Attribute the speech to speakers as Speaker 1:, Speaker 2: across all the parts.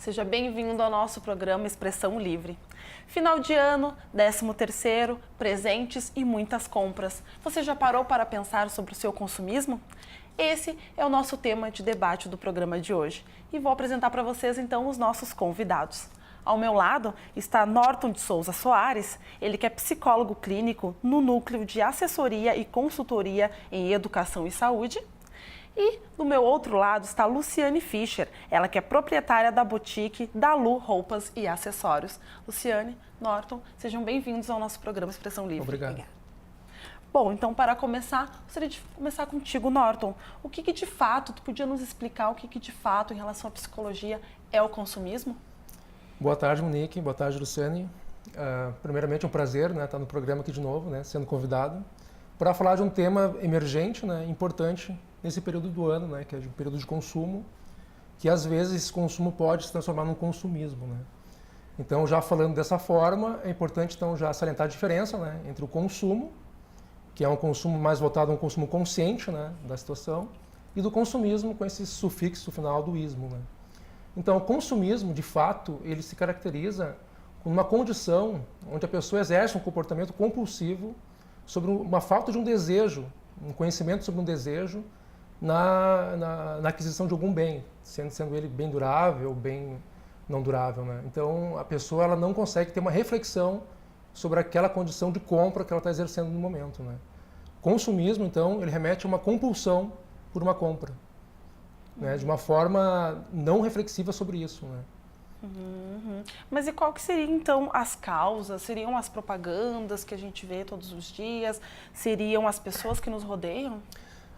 Speaker 1: Seja bem-vindo ao nosso programa Expressão Livre. Final de ano, 13º, presentes e muitas compras. Você já parou para pensar sobre o seu consumismo? Esse é o nosso tema de debate do programa de hoje. E vou apresentar para vocês então os nossos convidados. Ao meu lado está Norton de Souza Soares, ele que é psicólogo clínico no Núcleo de Assessoria e Consultoria em Educação e Saúde. E do meu outro lado está Luciane Fischer, ela que é proprietária da boutique da Lu Roupas e Acessórios. Luciane, Norton, sejam bem-vindos ao nosso programa Expressão Livre.
Speaker 2: Obrigado.
Speaker 1: Obrigada. Bom, então para começar, gostaria de começar contigo, Norton. O que de fato, tu podia nos explicar o que de fato em relação à psicologia é o consumismo?
Speaker 2: Boa tarde, Monique. Boa tarde, Luciane. Primeiramente, é um prazer estar no programa aqui de novo, sendo convidado, para falar de um tema emergente, importante nesse período do ano, que é um período de consumo, que às vezes esse consumo pode se transformar num consumismo. Então, já falando dessa forma, é importante então já salientar a diferença entre o consumo, que é um consumo mais voltado a um consumo consciente da situação, e do consumismo com esse sufixo final do ismo. Então, o consumismo, de fato, ele se caracteriza com uma condição onde a pessoa exerce um comportamento compulsivo sobre uma falta de um desejo, um conhecimento sobre um desejo na aquisição de algum bem, sendo ele bem durável ou bem não durável. Então, a pessoa ela não consegue ter uma reflexão sobre aquela condição de compra que ela está exercendo no momento. Consumismo, então, ele remete a uma compulsão por uma compra. De uma forma não reflexiva sobre isso.
Speaker 1: Mas e qual que seria então as causas? Seriam as propagandas que a gente vê todos os dias? Seriam as pessoas que nos rodeiam?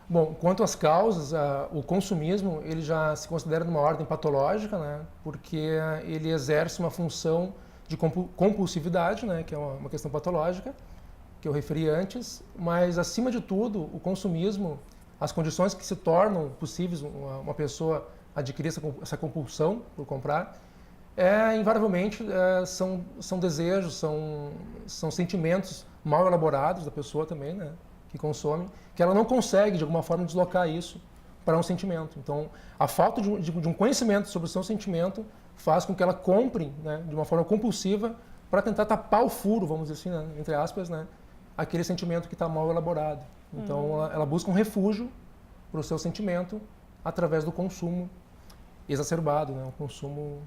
Speaker 2: Bom, quanto às causas, o consumismo ele já se considera numa ordem patológica, porque ele exerce uma função de compulsividade, que é uma questão patológica, que eu referi antes, mas acima de tudo, o consumismo, as condições que se tornam possíveis uma pessoa adquirir essa compulsão por comprar, invariavelmente são desejos, são sentimentos mal elaborados da pessoa também, que consome, que ela não consegue de alguma forma deslocar isso para um sentimento. Então, a falta de um conhecimento sobre o seu sentimento faz com que ela compre de uma forma compulsiva para tentar tapar o furo, vamos dizer assim, entre aspas, aquele sentimento que está mal elaborado. Então, ela busca um refúgio para o seu sentimento através do consumo exacerbado, um consumo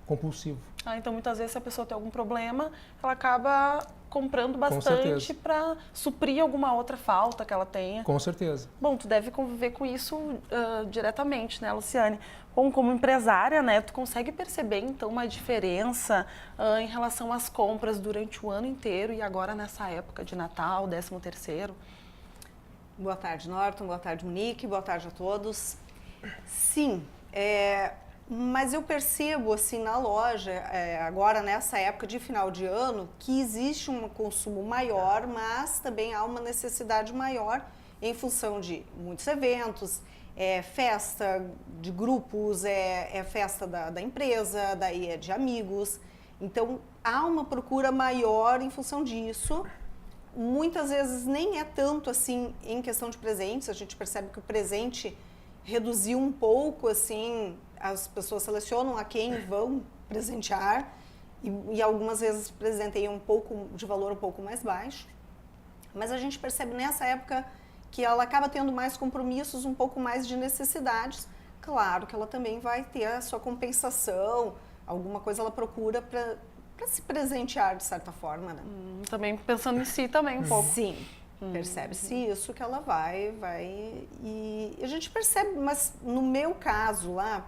Speaker 2: compulsivo.
Speaker 1: Então, muitas vezes, se a pessoa tem algum problema, ela acaba comprando bastante para suprir alguma outra falta que ela tenha.
Speaker 2: Com certeza.
Speaker 1: Bom, tu deve conviver com isso diretamente, Luciane? Bom, como empresária, tu consegue perceber, então, uma diferença em relação às compras durante o ano inteiro e agora nessa época de Natal, 13º?
Speaker 3: Boa tarde, Norton. Boa tarde, Monique. Boa tarde a todos. Sim, mas eu percebo, assim, na loja, agora nessa época de final de ano, que existe um consumo maior, mas também há uma necessidade maior em função de muitos eventos, festa de grupos, festa da empresa, daí de amigos. Então, há uma procura maior em função disso. Muitas vezes nem é tanto assim em questão de presentes, a gente percebe que o presente reduziu um pouco, assim, as pessoas selecionam a quem vão presentear e algumas vezes presenteiam um pouco de valor um pouco mais baixo. Mas a gente percebe nessa época que ela acaba tendo mais compromissos, um pouco mais de necessidades. Claro que ela também vai ter a sua compensação, alguma coisa ela procura para se presentear de certa forma,
Speaker 1: Também pensando em si também um pouco.
Speaker 3: Sim. Percebe-se isso que ela vai e a gente percebe, mas no meu caso lá,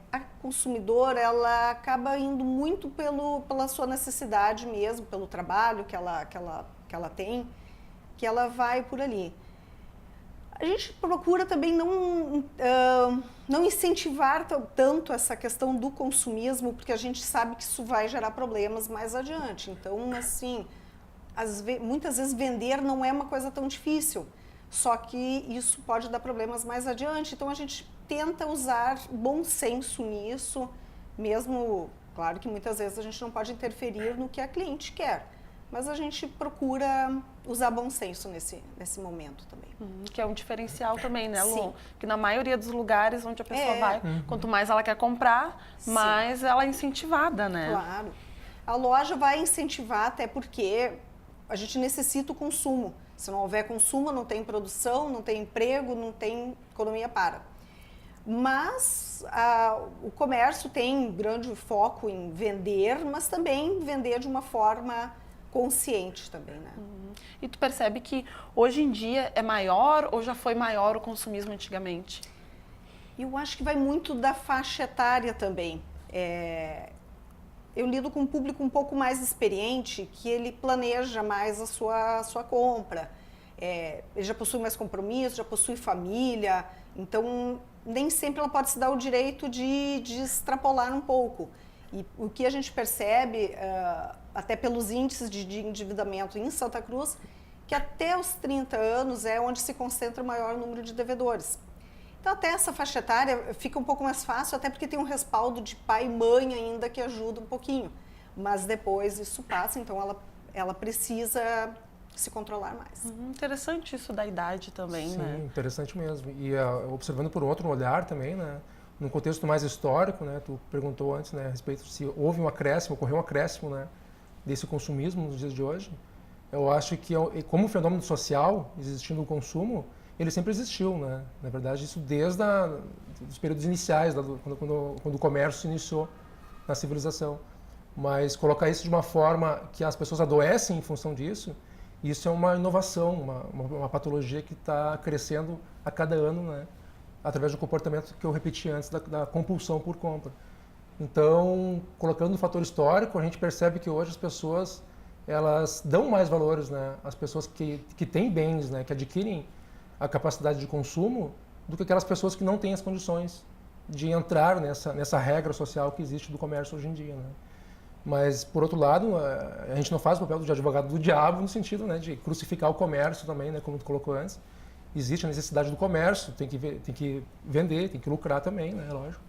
Speaker 3: a consumidora ela acaba indo muito pela sua necessidade mesmo, pelo trabalho que ela tem, que ela vai por ali. A gente procura também não incentivar tanto essa questão do consumismo, porque a gente sabe que isso vai gerar problemas mais adiante. Então, assim, muitas vezes vender não é uma coisa tão difícil, só que isso pode dar problemas mais adiante. Então, a gente tenta usar bom senso nisso, mesmo, claro que muitas vezes a gente não pode interferir no que a cliente quer, mas a gente procura usar bom senso nesse momento também.
Speaker 1: Que é um diferencial também, né, Lu?
Speaker 3: Sim.
Speaker 1: Que na maioria dos lugares onde a pessoa vai, quanto mais ela quer comprar,
Speaker 3: Sim.
Speaker 1: mais ela é incentivada, né?
Speaker 3: Claro. A loja vai incentivar até porque a gente necessita o consumo. Se não houver consumo, não tem produção, não tem emprego, não tem economia para. Mas o comércio tem grande foco em vender, mas também vender de uma forma consciente também, né?
Speaker 1: E tu percebe que hoje em dia é maior ou já foi maior o consumismo antigamente?
Speaker 3: Eu acho que vai muito da faixa etária também. Eu lido com um público um pouco mais experiente, que ele planeja mais a sua compra. Ele já possui mais compromisso, já possui família, então nem sempre ela pode se dar o direito de extrapolar um pouco. E o que a gente percebe, até pelos índices de endividamento em Santa Cruz, que até os 30 anos é onde se concentra o maior número de devedores. Então, até essa faixa etária fica um pouco mais fácil, até porque tem um respaldo de pai e mãe ainda que ajuda um pouquinho. Mas depois isso passa, então ela precisa se controlar mais.
Speaker 1: Interessante isso da idade também,
Speaker 2: Sim,
Speaker 1: né?
Speaker 2: interessante mesmo. E observando por outro olhar também, né? Num contexto mais histórico, né? Tu perguntou antes, né? A respeito se houve um acréscimo, ocorreu um acréscimo, né? Desse consumismo nos dias de hoje. Eu acho que como fenômeno social, existindo o consumo, ele sempre existiu, né? Na verdade, isso desde os períodos iniciais, quando o comércio se iniciou na civilização. Mas colocar isso de uma forma que as pessoas adoecem em função disso, isso é uma inovação, uma patologia que está crescendo a cada ano, né? Através do comportamento que eu repeti antes, da compulsão por compra. Então, colocando o fator histórico, a gente percebe que hoje as pessoas elas dão mais valores, né? As pessoas que têm bens, né? Que adquirem a capacidade de consumo, do que aquelas pessoas que não têm as condições de entrar nessa regra social que existe do comércio hoje em dia, né? Mas, por outro lado, a gente não faz o papel de advogado do diabo no sentido, né, de crucificar o comércio também, né, como tu colocou antes. Existe a necessidade do comércio, tem que vender, tem que lucrar também, né, lógico.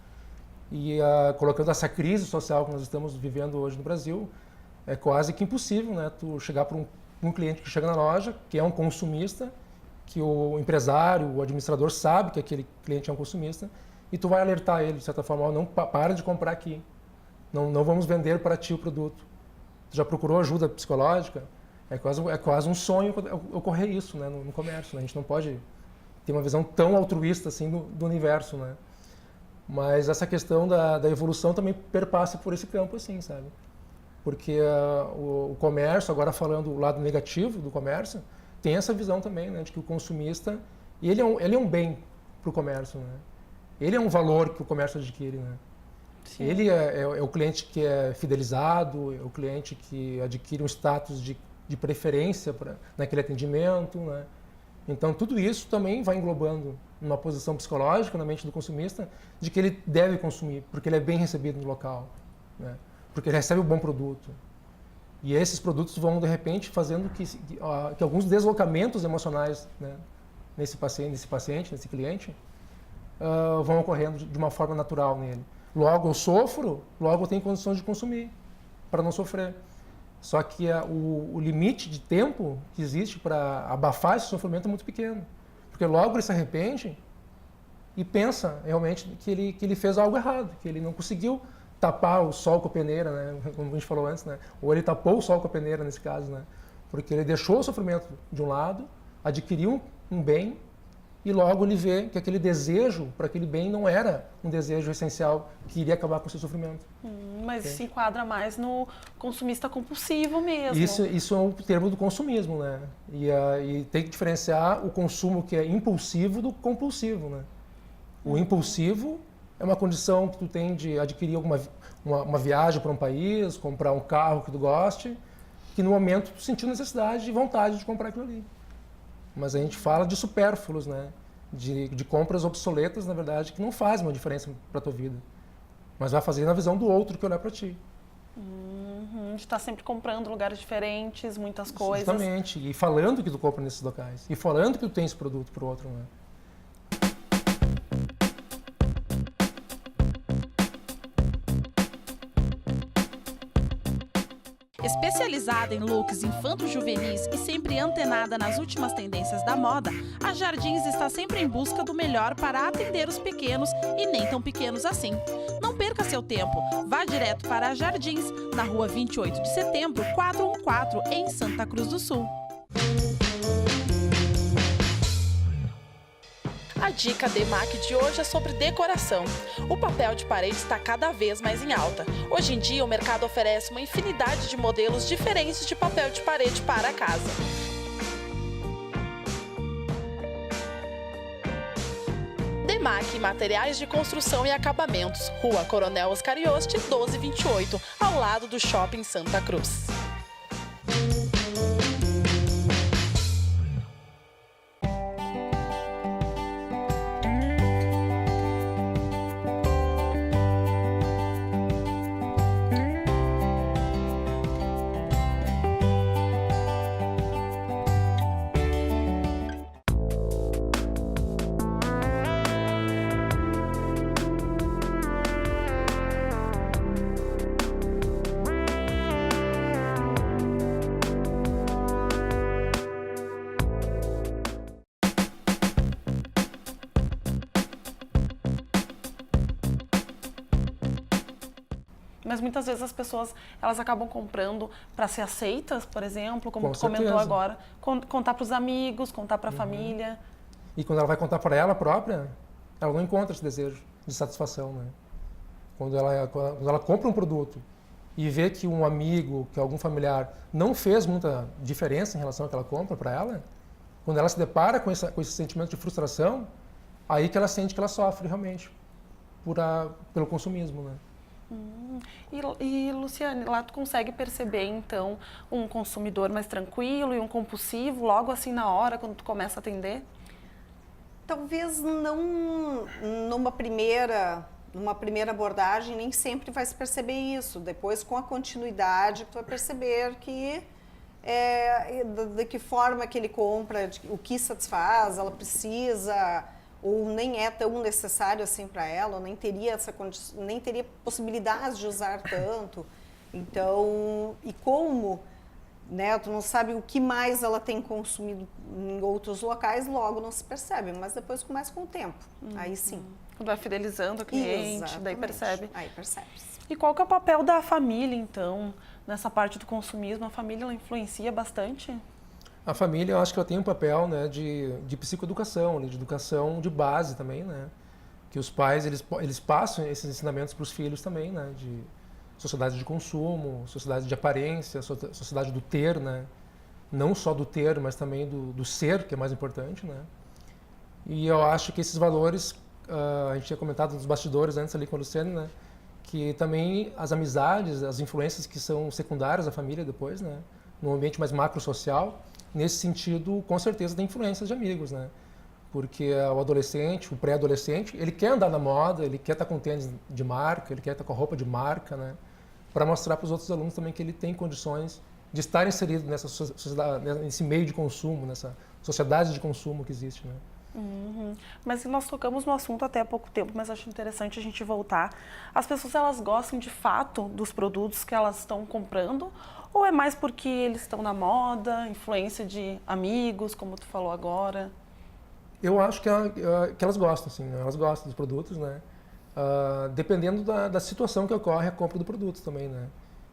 Speaker 2: E colocando essa crise social que nós estamos vivendo hoje no Brasil, é quase que impossível, né, tu chegar para um cliente que chega na loja, que é um consumista, que o empresário, o administrador sabe que aquele cliente é um consumista, e tu vai alertar ele, de certa forma, não para de comprar aqui. Não vamos vender para ti o produto. Tu já procurou ajuda psicológica? É quase um sonho ocorrer isso, né, no comércio. Né? A gente não pode ter uma visão tão altruísta assim do universo, né? Mas essa questão da evolução também perpassa por esse campo, assim, sabe? Porque o comércio, agora falando o lado negativo do comércio, tem essa visão também, né, de que o consumista, ele é um bem para o comércio, né? Ele é um valor que o comércio adquire, né? Sim. Ele é o cliente que é fidelizado, é o cliente que adquire um status de preferência naquele atendimento, né? Então, tudo isso também vai englobando uma posição psicológica na mente do consumista de que ele deve consumir, porque ele é bem recebido no local, né? Porque ele recebe um bom produto. E esses produtos vão, de repente, fazendo que alguns deslocamentos emocionais, né, nesse paciente, nesse cliente, vão ocorrendo de uma forma natural nele. Logo eu sofro, logo eu tenho condições de consumir, para não sofrer. Só que o limite de tempo que existe para abafar esse sofrimento é muito pequeno. Porque logo ele se arrepende e pensa realmente que ele fez algo errado, que ele não conseguiu tapar o sol com a peneira, né? Como a gente falou antes, né? Ou ele tapou o sol com a peneira nesse caso, né? Porque ele deixou o sofrimento de um lado, adquiriu um bem e logo ele vê que aquele desejo para aquele bem não era um desejo essencial que iria acabar com o seu sofrimento.
Speaker 1: Mas se enquadra mais no consumista compulsivo mesmo.
Speaker 2: Isso é o termo do consumismo, né? E tem que diferenciar o consumo que é impulsivo do compulsivo, né? O impulsivo é uma condição que tu tem de adquirir uma viagem para um país, comprar um carro que tu goste, que no momento tu sentiu necessidade e vontade de comprar aquilo ali. Mas a gente fala de supérfluos, né? De compras obsoletas, na verdade, que não fazem uma diferença para a tua vida. Mas vai fazer na visão do outro que olhar para ti.
Speaker 1: A gente está sempre comprando em lugares diferentes, muitas coisas.
Speaker 2: Exatamente. E falando que tu compra nesses locais. E falando que tu tem esse produto para o outro, né?
Speaker 4: Especialmente
Speaker 1: Especializada em looks infanto-juvenis e sempre antenada nas últimas tendências da moda, a Jardins está sempre em busca do melhor para atender os pequenos e nem tão pequenos assim. Não perca seu tempo, vá direto para a Jardins, na rua 28 de setembro, 414, em Santa Cruz do Sul. A dica DEMAC de hoje é sobre decoração. O papel de parede está cada vez mais em alta. Hoje em dia, o mercado oferece uma infinidade de modelos diferentes de papel de parede para a casa. DEMAC, materiais de construção e acabamentos. Rua Coronel Oscar Yost, 1228, ao lado do Shopping Santa Cruz. Mas muitas vezes as pessoas, elas acabam comprando para ser aceitas, por exemplo, como tu comentou agora, contar para os amigos, contar para a família.
Speaker 2: E quando ela vai contar para ela própria, ela não encontra esse desejo de satisfação, né? Quando ela compra um produto e vê que um amigo, que algum familiar não fez muita diferença em relação ao que ela compra para ela, quando ela se depara com esse sentimento de frustração, aí que ela sente que ela sofre realmente pelo consumismo, né?
Speaker 1: E Luciane, lá tu consegue perceber então um consumidor mais tranquilo e um compulsivo logo assim na hora, quando tu começa a atender?
Speaker 3: Talvez não numa primeira abordagem, nem sempre vai se perceber isso. Depois, com a continuidade, tu vai perceber que de que forma que ele compra, o que satisfaz, ela precisa, ou nem é tão necessário assim para ela, ou nem teria possibilidade de usar tanto. Então, e como, né, tu não sabe o que mais ela tem consumido em outros locais, logo não se percebe, mas depois começa com o tempo, aí sim.
Speaker 1: Quando vai fidelizando a cliente,
Speaker 3: Exatamente.
Speaker 1: daí percebe.
Speaker 3: Aí percebe-se.
Speaker 1: E qual que é o papel da família, então, nessa parte do consumismo? A família, ela influencia bastante?
Speaker 2: A família, eu acho que ela tem um papel, né, de psicoeducação, né, de educação de base também, né? Que os pais, eles passam esses ensinamentos para os filhos também, né? De sociedade de consumo, sociedade de aparência, sociedade do ter, né? Não só do ter, mas também do ser, que é mais importante, né? E eu acho que esses valores, a gente tinha comentado nos bastidores antes ali com a Luciane, né? Que também as amizades, as influências que são secundárias à família depois, né? No ambiente mais macro-social, nesse sentido, com certeza, tem influências de amigos, né? Porque o adolescente, o pré-adolescente, ele quer andar na moda, ele quer estar com tênis de marca, ele quer estar com roupa de marca, né? Para mostrar para os outros alunos também que ele tem condições de estar inserido nessa sociedade, nesse meio de consumo, nessa sociedade de consumo que existe, né?
Speaker 1: Mas nós tocamos no assunto até há pouco tempo, mas acho interessante a gente voltar. As pessoas, elas gostam de fato dos produtos que elas estão comprando, ou é mais porque eles estão na moda, influência de amigos, como tu falou agora?
Speaker 2: Eu acho que elas gostam, sim, né? Elas gostam dos produtos, né? Dependendo da situação que ocorre a compra do produto também, né?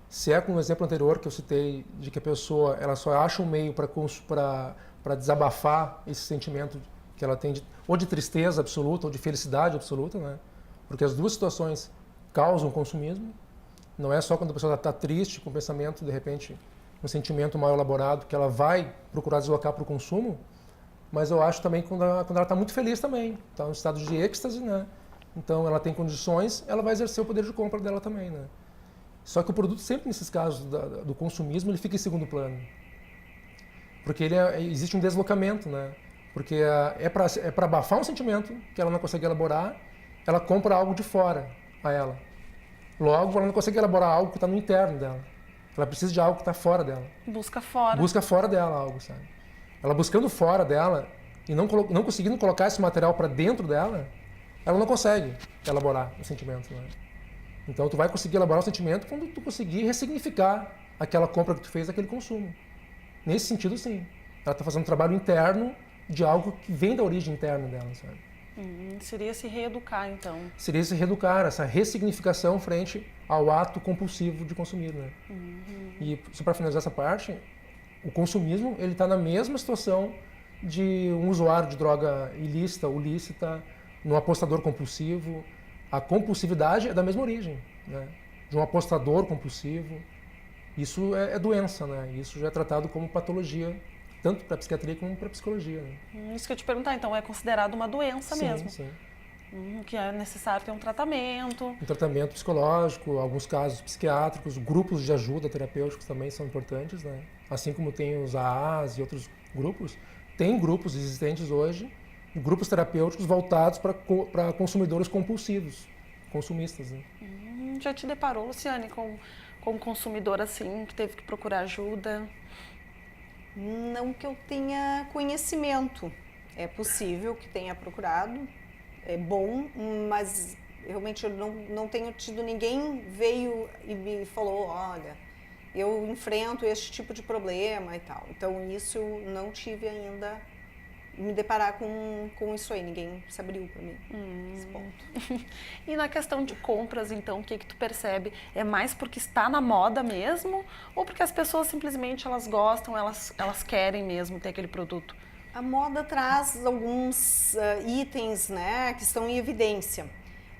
Speaker 2: Se é com o exemplo anterior que eu citei, de que a pessoa ela só acha um meio para desabafar esse sentimento que ela tem ou de tristeza absoluta ou de felicidade absoluta, né? Porque as duas situações causam consumismo. Não é só quando a pessoa está triste, com um pensamento, de repente, um sentimento mal elaborado, que ela vai procurar deslocar para o consumo, mas eu acho também quando ela está muito feliz também, está em um estado de êxtase, né? Então ela tem condições, ela vai exercer o poder de compra dela também, né? Só que o produto sempre nesses casos do consumismo, ele fica em segundo plano. Porque existe um deslocamento, né? Porque é para abafar um sentimento que ela não consegue elaborar, ela compra algo de fora a ela. Logo, ela não consegue elaborar algo que está no interno dela. Ela precisa de algo que está fora dela.
Speaker 1: Busca fora.
Speaker 2: Busca fora dela algo, sabe? Ela buscando fora dela e não conseguindo colocar esse material para dentro dela, ela não consegue elaborar o sentimento, né? Então, tu vai conseguir elaborar o sentimento quando tu conseguir ressignificar aquela compra que tu fez, aquele consumo. Nesse sentido, sim. Ela está fazendo um trabalho interno de algo que vem da origem interna dela, sabe?
Speaker 1: Seria se reeducar, então.
Speaker 2: Seria se reeducar, essa ressignificação frente ao ato compulsivo de consumir, né? E só para finalizar essa parte, o consumismo, ele está na mesma situação de um usuário de droga ilícita ou lícita, no apostador compulsivo. A compulsividade é da mesma origem, né? De um apostador compulsivo. Isso é doença, né? Isso já é tratado como patologia, tanto para a psiquiatria como para a psicologia, né?
Speaker 1: Isso que eu ia te perguntar, então é considerado uma doença mesmo?
Speaker 2: Sim.
Speaker 1: Que é necessário ter um tratamento.
Speaker 2: Um tratamento psicológico, alguns casos psiquiátricos, grupos de ajuda terapêuticos também são importantes, né? Assim como tem os AAs e outros grupos, tem grupos existentes hoje, grupos terapêuticos voltados para consumidores compulsivos, consumistas, né?
Speaker 1: Já te deparou, Luciane, com um consumidor assim, que teve que procurar ajuda?
Speaker 3: Não que eu tenha conhecimento. É possível que tenha procurado, é bom, mas realmente eu não tenho tido ninguém veio e me falou, olha, eu enfrento este tipo de problema e tal. Então isso eu não tive ainda me deparar com isso aí, ninguém se abriu para mim nesse ponto.
Speaker 1: E na questão de compras, então, o que tu percebe? É mais porque está na moda mesmo ou porque as pessoas simplesmente elas gostam, elas querem mesmo ter aquele produto?
Speaker 3: A moda traz alguns itens, né, que estão em evidência.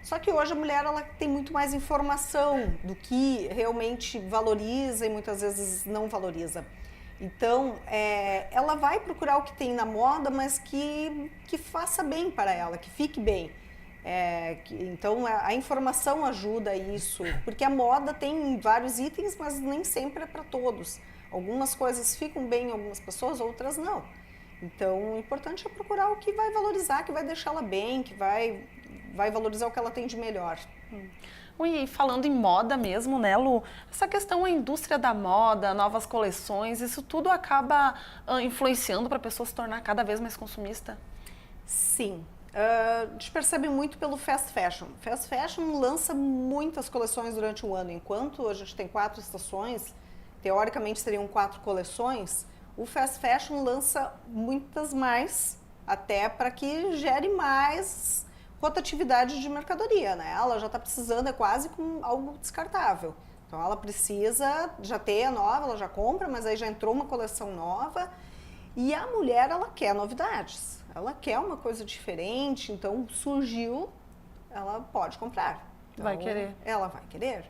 Speaker 3: Só que hoje a mulher ela tem muito mais informação do que realmente valoriza e muitas vezes não valoriza. Então, ela vai procurar o que tem na moda, mas que faça bem para ela, que fique bem. Então, a informação ajuda isso, porque a moda tem vários itens, mas nem sempre é para todos. Algumas coisas ficam bem em algumas pessoas, outras não. Então, o importante é procurar o que vai valorizar, que vai deixá-la bem, que vai valorizar o que ela tem de melhor.
Speaker 1: E falando em moda mesmo, né, Lu? Essa questão da indústria da moda, novas coleções, isso tudo acaba influenciando para a pessoa se tornar cada vez mais consumista?
Speaker 3: Sim. A gente percebe muito pelo fast fashion. Fast fashion lança muitas coleções durante o ano. Enquanto a gente tem 4 estações, teoricamente seriam 4 coleções, o fast fashion lança muitas mais, até para que gere mais rotatividade de mercadoria, né? Ela já está precisando, é quase como algo descartável. Então ela precisa já ter a nova, ela já compra, mas aí já entrou uma coleção nova. E a mulher, ela quer novidades, ela quer uma coisa diferente, então surgiu, ela pode comprar. Então,
Speaker 1: vai querer.
Speaker 3: Ela vai querer.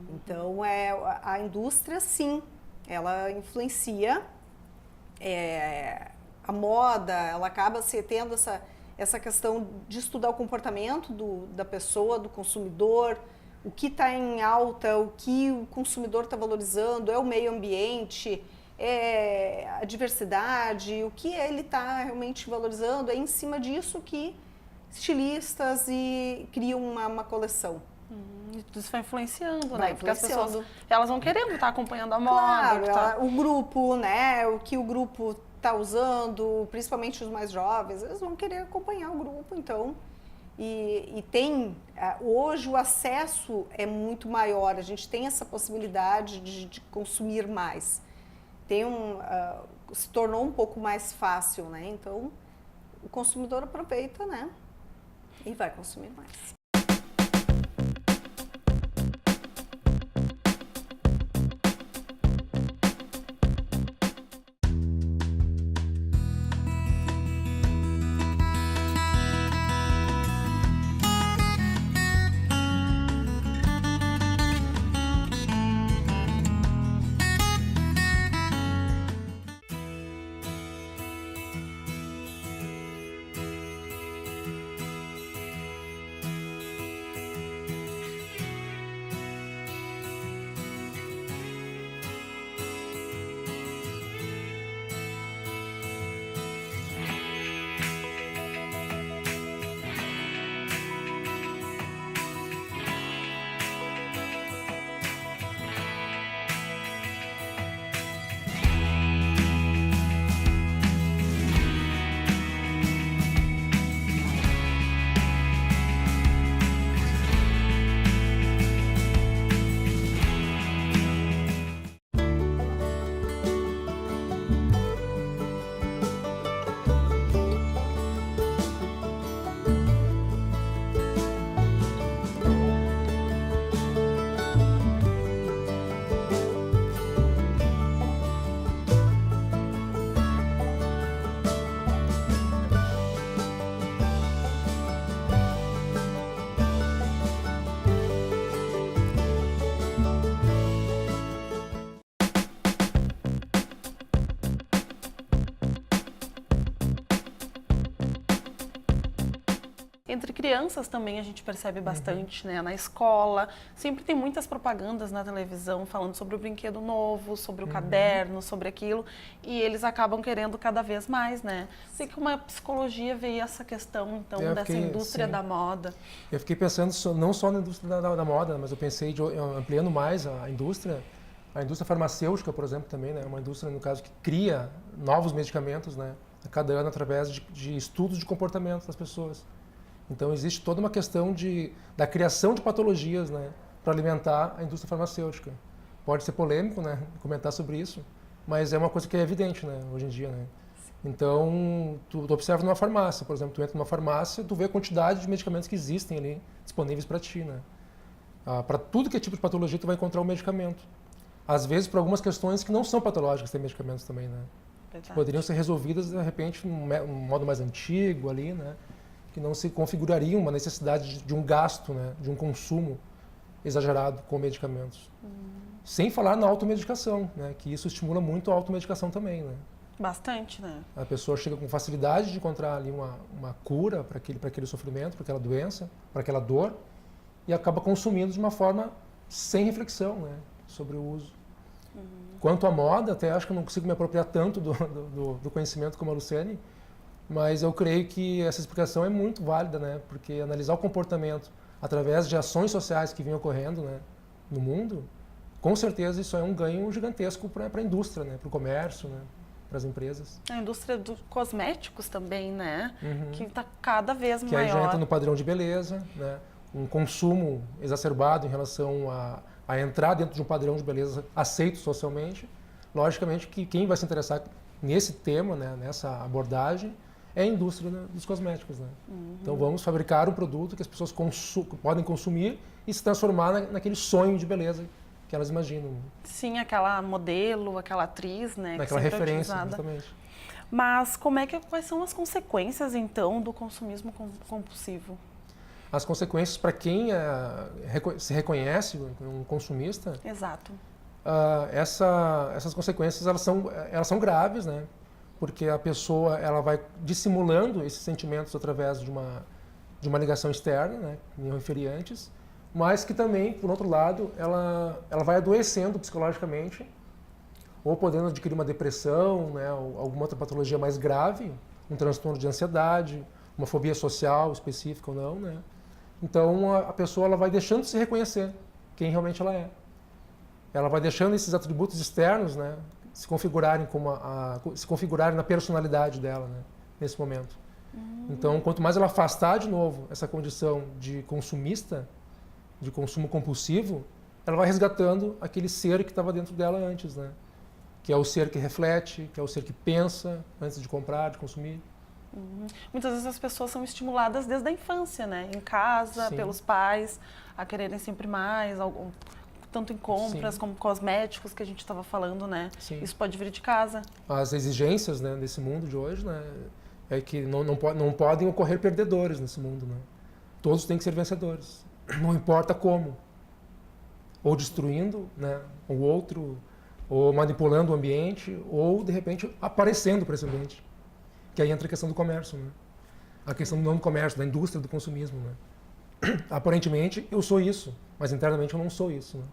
Speaker 3: Então a indústria, sim, ela influencia. A moda, ela acaba tendo essa questão de estudar o comportamento da pessoa, do consumidor, o que está em alta, o que o consumidor está valorizando, é o meio ambiente, é a diversidade, o que ele está realmente valorizando, é em cima disso que estilistas criam uma coleção.
Speaker 1: Isso vai influenciando,
Speaker 3: Vai
Speaker 1: né? Porque as
Speaker 3: influenciando.
Speaker 1: pessoas, elas vão querendo estar acompanhando a moda.
Speaker 3: Claro, o grupo, né? O que o grupo está usando, principalmente os mais jovens, eles vão querer acompanhar o grupo, então. E tem, hoje o acesso é muito maior, a gente tem essa possibilidade de consumir mais. Se tornou um pouco mais fácil, né? Então, o consumidor aproveita, né? E vai consumir mais.
Speaker 1: Entre crianças também a gente percebe bastante, né? Na escola, sempre tem muitas propagandas na televisão falando sobre o brinquedo novo, sobre o caderno, sobre aquilo, e eles acabam querendo cada vez mais, né? Sei que uma psicologia veio essa questão, então, dessa indústria da moda.
Speaker 2: Eu fiquei pensando não só na indústria da moda, mas eu pensei ampliando mais a indústria farmacêutica, por exemplo, também, né? Uma indústria, no caso, que cria novos medicamentos, né? A cada ano através de estudos de comportamento das pessoas. Então, existe toda uma questão da criação de patologias, né, para alimentar a indústria farmacêutica. Pode ser polêmico, né, comentar sobre isso, mas é uma coisa que é evidente, né, hoje em dia. Né? Então, tu observa numa farmácia, por exemplo, tu entra numa farmácia, tu vê a quantidade de medicamentos que existem ali disponíveis para ti. Né? Para tudo que é tipo de patologia, tu vai encontrar um medicamento. Às vezes, por algumas questões que não são patológicas, tem medicamentos também, né? Que poderiam ser resolvidas, de repente, num modo mais antigo ali, né? Que não se configuraria uma necessidade de um gasto, né, de um consumo exagerado com medicamentos. Sem falar na automedicação, né, que isso estimula muito a automedicação também. Né.
Speaker 1: Bastante, né?
Speaker 2: A pessoa chega com facilidade de encontrar ali uma cura para aquele sofrimento, para aquela doença, para aquela dor, e acaba consumindo de uma forma sem reflexão, né, sobre o uso. Quanto à moda, até acho que eu não consigo me apropriar tanto do conhecimento como a Luciane, mas eu creio que essa explicação é muito válida, né? Porque analisar o comportamento através de ações sociais que vinham ocorrendo, né, no mundo, com certeza isso é um ganho gigantesco para a indústria, né, para o comércio, né, para as empresas.
Speaker 1: A indústria dos cosméticos também, né? Que está cada vez
Speaker 2: que
Speaker 1: maior.
Speaker 2: Que aí já entra no padrão de beleza, né? Um consumo exacerbado em relação a entrar dentro de um padrão de beleza aceito socialmente. Logicamente que quem vai se interessar nesse tema, né, nessa abordagem, é a indústria, né, dos cosméticos. Né? Então vamos fabricar um produto que as pessoas podem consumir e se transformar naquele sonho de beleza que elas imaginam.
Speaker 1: Sim, aquela modelo, aquela atriz, né?
Speaker 2: Naquela
Speaker 1: que sempre
Speaker 2: referência,
Speaker 1: é utilizada.
Speaker 2: justamente.
Speaker 1: Mas quais são as consequências, então, do consumismo compulsivo?
Speaker 2: As consequências para quem se reconhece um consumista...
Speaker 1: Exato.
Speaker 2: Essas consequências elas são graves, né? Porque a pessoa ela vai dissimulando esses sentimentos através de uma ligação externa, né, que me referi antes, mas que também, por outro lado, ela vai adoecendo psicologicamente, ou podendo adquirir uma depressão, né, ou alguma outra patologia mais grave, um transtorno de ansiedade, uma fobia social específica ou não, né? Então a pessoa ela vai deixando de se reconhecer quem realmente ela é. Ela vai deixando esses atributos externos, né, se configurarem se configurarem na personalidade dela, né, nesse momento. Então, quanto mais ela afastar de novo essa condição de consumista, de consumo compulsivo, ela vai resgatando aquele ser que estava dentro dela antes, né? Que é o ser que reflete, que é o ser que pensa antes de comprar, de consumir.
Speaker 1: Muitas vezes as pessoas são estimuladas desde a infância, né? Em casa,
Speaker 2: Sim.
Speaker 1: pelos pais, a quererem sempre mais, tanto em compras
Speaker 2: Sim.
Speaker 1: como cosméticos que a gente estava falando, né?
Speaker 2: Sim.
Speaker 1: Isso pode vir de casa.
Speaker 2: As exigências, né, desse mundo de hoje, né, é que não podem ocorrer perdedores nesse mundo, né? Todos têm que ser vencedores, não importa como. Ou destruindo, né, o outro, ou manipulando o ambiente, ou de repente aparecendo para esse ambiente. Que aí entra a questão do comércio, né? A questão não do comércio, da indústria do consumismo, né? Aparentemente eu sou isso, mas internamente eu não sou isso, né?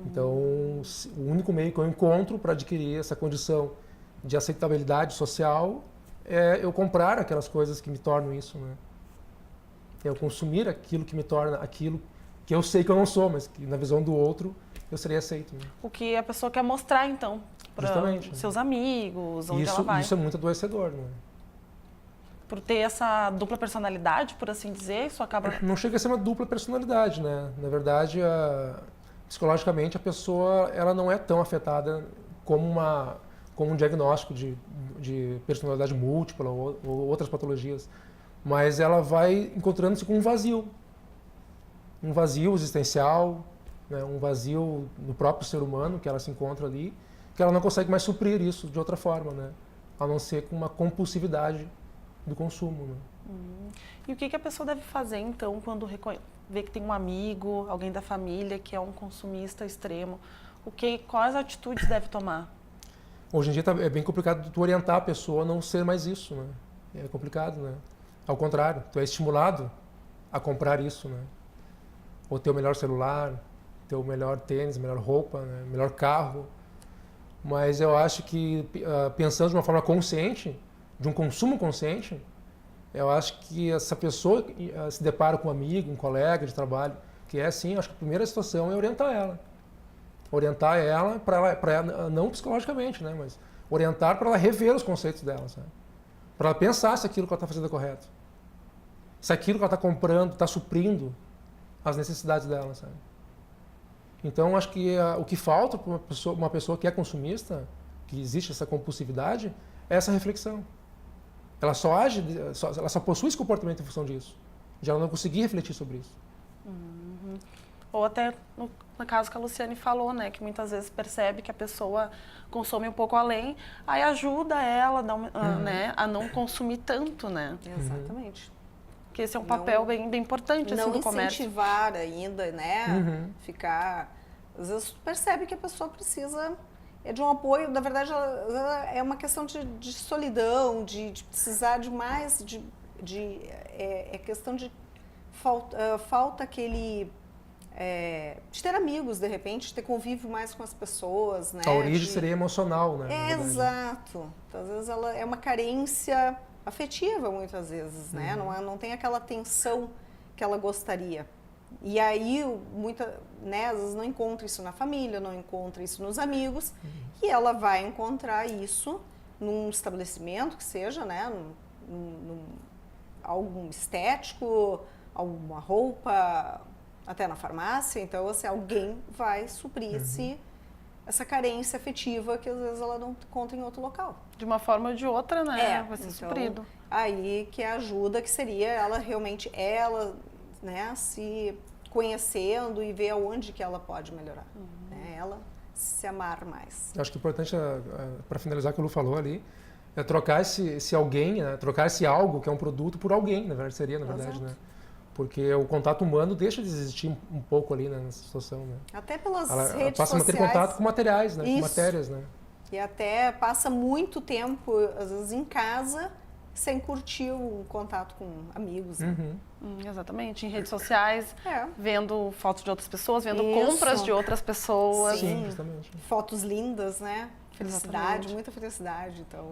Speaker 2: Então, o único meio que eu encontro para adquirir essa condição de aceitabilidade social é eu comprar aquelas coisas que me tornam isso, né? É eu consumir aquilo que me torna aquilo que eu sei que eu não sou, mas que na visão do outro eu serei aceito. Né?
Speaker 1: O que a pessoa quer mostrar, então, para seus amigos, onde ela vai.
Speaker 2: Isso é muito adoecedor, né?
Speaker 1: Por ter essa dupla personalidade, por assim dizer, isso acaba...
Speaker 2: Não chega a ser uma dupla personalidade, né? Na verdade, psicologicamente, a pessoa ela não é tão afetada como um diagnóstico de personalidade múltipla ou outras patologias. Mas ela vai encontrando-se com um vazio existencial, né? Um vazio no próprio ser humano que ela se encontra ali, que ela não consegue mais suprir isso de outra forma, né? A não ser com uma compulsividade do consumo. Né?
Speaker 1: E o que a pessoa deve fazer, então, quando vê que tem um amigo, alguém da família que é um consumista extremo? Quais atitudes deve tomar?
Speaker 2: Hoje em dia é bem complicado tu orientar a pessoa a não ser mais isso, né? É complicado, né? Ao contrário, tu é estimulado a comprar isso, né? Ou ter o melhor celular, ter o melhor tênis, melhor roupa, né? Melhor carro. Mas eu acho que, pensando de uma forma consciente, de um consumo consciente, eu acho que essa pessoa se depara com um amigo, um colega de trabalho, que é assim, acho que a primeira situação é orientar ela. Orientar ela, para ela, não psicologicamente, né? Mas orientar para ela rever os conceitos dela, sabe? Para ela pensar se aquilo que ela está fazendo é correto. Se aquilo que ela está comprando está suprindo as necessidades dela, sabe? Então, acho que o que falta para uma pessoa que é consumista, que existe essa compulsividade, é essa reflexão. Ela só age, ela só possui esse comportamento em função disso. De ela não conseguir refletir sobre isso.
Speaker 1: Ou até no caso que a Luciane falou, né, que muitas vezes percebe que a pessoa consome um pouco além, aí ajuda ela né, a não consumir tanto, né?
Speaker 3: Exatamente.
Speaker 1: Porque esse é um papel bem importante assim, do comércio.
Speaker 3: Não incentivar ainda, né? Ficar... Às vezes tu percebe que a pessoa precisa de um apoio. Na verdade, é uma questão de solidão, de precisar de mais... É questão de... Falta aquele... de ter amigos, de repente, de ter convívio mais com as pessoas, né?
Speaker 2: A origem seria emocional, né?
Speaker 3: Exato. Então, às vezes ela é uma carência afetiva, muitas vezes, né? Não tem aquela atenção que ela gostaria. E aí, né, às vezes não encontra isso na família, não encontra isso nos amigos, e ela vai encontrar isso num estabelecimento que seja, né? Algum estético, alguma roupa, até na farmácia. Então, assim, alguém vai suprir essa carência afetiva que às vezes ela não encontra em outro local.
Speaker 1: De uma forma ou de outra, né? Vai ser suprido.
Speaker 3: Aí que a ajuda, que seria ela realmente, né, se conhecendo e ver aonde que ela pode melhorar. Né? Ela se amar mais.
Speaker 2: Acho que o importante, para finalizar o que o Lu falou ali, é trocar esse alguém, né? Trocar esse algo que é um produto por alguém, na verdade, seria, na verdade, né? Porque o contato humano deixa de existir um pouco ali, né, nessa situação, né?
Speaker 3: Até pelas
Speaker 2: ela
Speaker 3: redes
Speaker 2: passa a
Speaker 3: sociais.
Speaker 2: ter contato com materiais, né?
Speaker 3: Isso.
Speaker 2: Com matérias, né?
Speaker 3: E até passa muito tempo, às vezes, em casa, sem curtir o contato com amigos. Né?
Speaker 1: Exatamente. Em redes sociais, vendo fotos de outras pessoas, vendo compras de outras pessoas.
Speaker 2: Sim, justamente.
Speaker 3: Fotos lindas, né? Felicidade,
Speaker 1: Exatamente.
Speaker 3: muita felicidade. Então...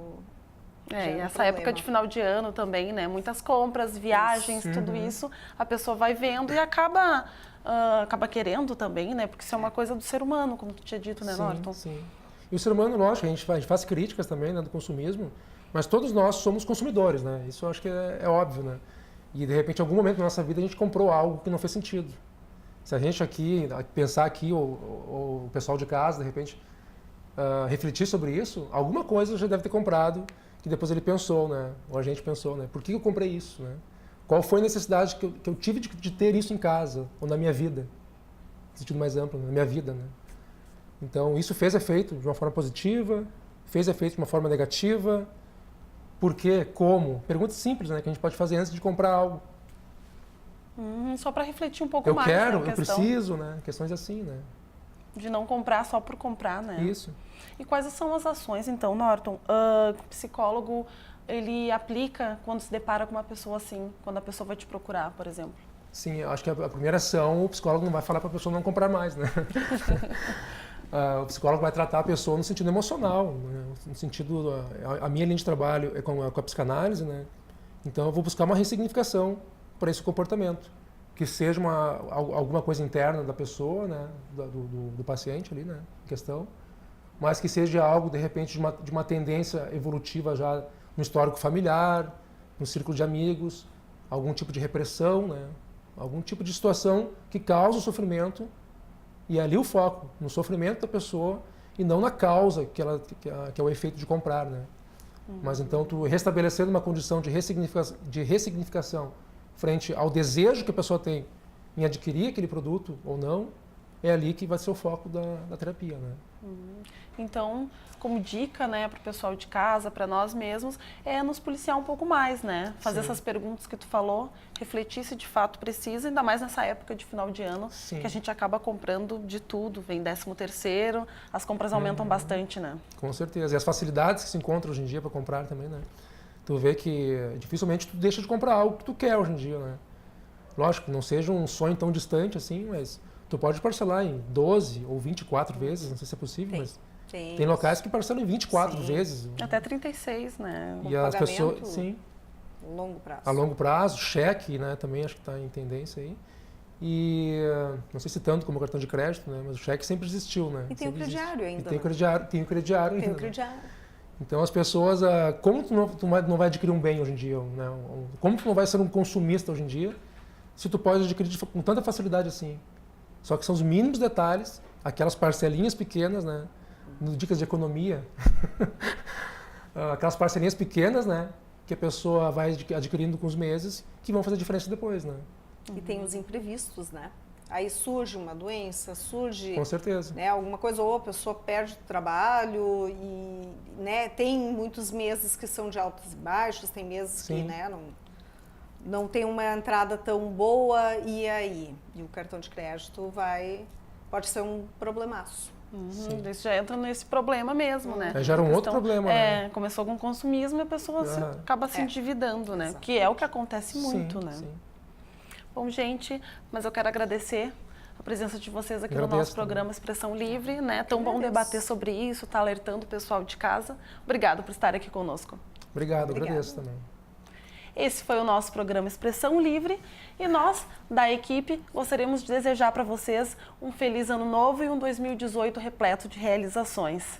Speaker 1: e essa época de final de ano também, né? Muitas compras, viagens, tudo isso, a pessoa vai vendo e acaba querendo também, né? Porque isso é uma coisa do ser humano, como tu tinha dito, né, Norton?
Speaker 2: Sim. E o ser humano, lógico, a gente faz críticas também, né, do consumismo, mas todos nós somos consumidores, né? Isso eu acho que é óbvio, né? E de repente, em algum momento da nossa vida, a gente comprou algo que não fez sentido. Se a gente aqui, pensar aqui, ou o pessoal de casa, de repente, refletir sobre isso, alguma coisa já deve ter comprado que depois ele pensou, né? Ou a gente pensou, né? Por que eu comprei isso, né? Qual foi a necessidade que eu tive de ter isso em casa ou na minha vida? No sentido mais amplo, na minha vida, né? Então, isso fez efeito de uma forma positiva, fez efeito de uma forma negativa. Por quê? Como? Perguntas simples, né? Que a gente pode fazer antes de comprar algo.
Speaker 1: Só para refletir um pouco
Speaker 2: Eu
Speaker 1: mais.
Speaker 2: quero,
Speaker 1: né,
Speaker 2: eu preciso, né? Questões assim, né?
Speaker 1: De não comprar só por comprar, né?
Speaker 2: Isso.
Speaker 1: E quais são as ações, então, Norton? O psicólogo, ele aplica quando se depara com uma pessoa assim, quando a pessoa vai te procurar, por exemplo?
Speaker 2: Sim, eu acho que a primeira ação, o psicólogo não vai falar para a pessoa não comprar mais, né? O psicólogo vai tratar a pessoa no sentido emocional, né? No sentido, a minha linha de trabalho é com a psicanálise, né? Então eu vou buscar uma ressignificação para esse comportamento, que seja alguma coisa interna da pessoa, né? Do paciente ali, né? Em questão, mas que seja algo, de repente, de uma tendência evolutiva já no histórico familiar, no círculo de amigos, algum tipo de repressão, né? Algum tipo de situação que causa o sofrimento. E ali o foco, no sofrimento da pessoa e não na causa, que é o efeito de comprar, né? Mas então, tu restabelecendo uma condição de ressignificação frente ao desejo que a pessoa tem em adquirir aquele produto ou não, é ali que vai ser o foco da terapia, né?
Speaker 1: Então, como dica, né, para o pessoal de casa, para nós mesmos, é nos policiar um pouco mais, né? Fazer essas perguntas que tu falou, refletir se de fato precisa, ainda mais nessa época de final de ano, que a gente acaba comprando de tudo, vem 13º, as compras aumentam bastante, né?
Speaker 2: Com certeza. E as facilidades que se encontram hoje em dia para comprar também, né? tu vê que dificilmente tu deixa de comprar algo que tu quer hoje em dia, né? Lógico, não seja um sonho tão distante assim, mas tu pode parcelar em 12 ou 24 vezes, não sei se é possível, mas tem locais que parcelam em 24 vezes.
Speaker 1: Até 36, né?
Speaker 2: E as pessoas, sim,
Speaker 3: longo prazo.
Speaker 2: a longo prazo, cheque, né, também acho que está em tendência aí. E não sei se tanto como o cartão de crédito, né, mas o cheque sempre existiu, né?
Speaker 3: E tem o crediário ainda.
Speaker 2: E tem o crediário, tem o crediário ainda.
Speaker 3: Tem o crediário.
Speaker 2: Então as pessoas, como tu não vai adquirir um bem hoje em dia, né? Como tu não vai ser um consumista hoje em dia, se tu pode adquirir com tanta facilidade assim. Só que são os mínimos detalhes, aquelas parcelinhas pequenas, né? No Dicas de Economia, aquelas parcelinhas pequenas, né? Que a pessoa vai adquirindo com os meses, que vão fazer diferença depois, né?
Speaker 3: E tem os imprevistos, né? Aí surge uma doença, surge...
Speaker 2: Com certeza.
Speaker 3: Né, alguma coisa, ou a pessoa perde o trabalho e, né, tem muitos meses que são de altos e baixos, tem meses
Speaker 2: Sim.
Speaker 3: que, né, não tem uma entrada tão boa, e aí? E o cartão de crédito pode ser um problemaço.
Speaker 1: Isso já entra nesse problema mesmo, né?
Speaker 2: Aí gera um outro problema, né?
Speaker 1: Começou com consumismo e a pessoa acaba se endividando, né?
Speaker 3: Exatamente.
Speaker 1: Que é o que acontece muito,
Speaker 2: Sim,
Speaker 1: né?
Speaker 2: sim.
Speaker 1: Bom, gente, mas eu quero agradecer a presença de vocês aqui no nosso programa Expressão Livre, né? Tão bom debater sobre isso, tá alertando o pessoal de casa. Obrigado por estar aqui conosco.
Speaker 2: Obrigado, agradeço também.
Speaker 1: Esse foi o nosso programa Expressão Livre e nós, da equipe, gostaríamos de desejar para vocês um feliz ano novo e um 2018 repleto de realizações.